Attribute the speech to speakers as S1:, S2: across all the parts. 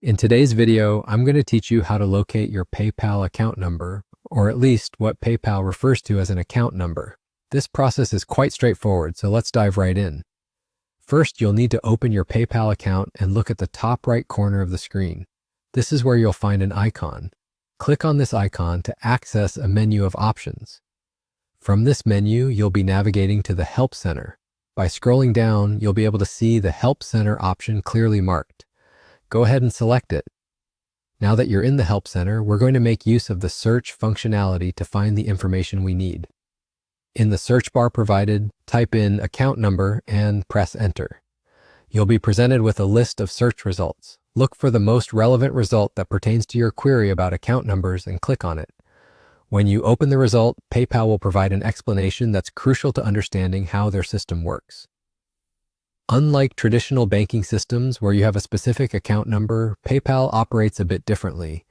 S1: In today's video, I'm going to teach you how to locate your PayPal account number, or at least what PayPal refers to as an account number. This process is quite straightforward, so let's dive right in. First, you'll need to open your PayPal account and look at the top right corner of the screen. This is where you'll find an icon. Click on this icon to access a menu of options. From this menu, you'll be navigating to the Help Center. By scrolling down, you'll be able to see the Help Center option clearly marked. Go ahead and select it. Now that you're in the Help Center, we're going to make use of the search functionality to find the information we need. In the search bar provided, type in account number and press enter. You'll be presented with a list of search results. Look for the most relevant result that pertains to your query about account numbers and click on it. When you open the result, PayPal will provide an explanation that's crucial to understanding how their system works. Unlike traditional banking systems where you have a specific account number, PayPal operates a bit differently.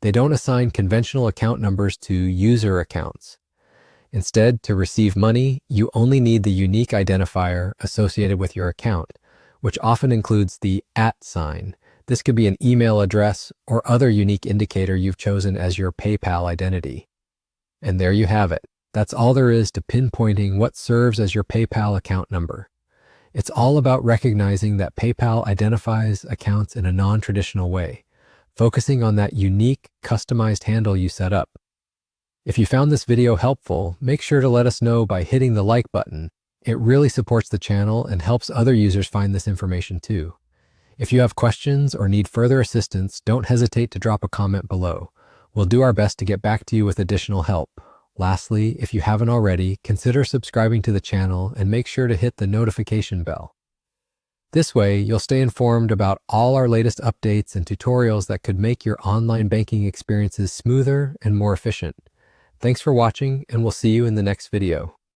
S1: They don't assign conventional account numbers to user accounts. Instead, to receive money, you only need the unique identifier associated with your account, which often includes the @ sign. This could be an email address or other unique indicator you've chosen as your PayPal identity. And there you have it. That's all there is to pinpointing what serves as your PayPal account number. It's all about recognizing that PayPal identifies accounts in a non-traditional way, focusing on that unique, customized handle you set up. If you found this video helpful, make sure to let us know by hitting the like button. It really supports the channel and helps other users find this information too. If you have questions or need further assistance, don't hesitate to drop a comment below. We'll do our best to get back to you with additional help. Lastly, if you haven't already, consider subscribing to the channel and make sure to hit the notification bell. This way, you'll stay informed about all our latest updates and tutorials that could make your online banking experiences smoother and more efficient. Thanks for watching, and we'll see you in the next video.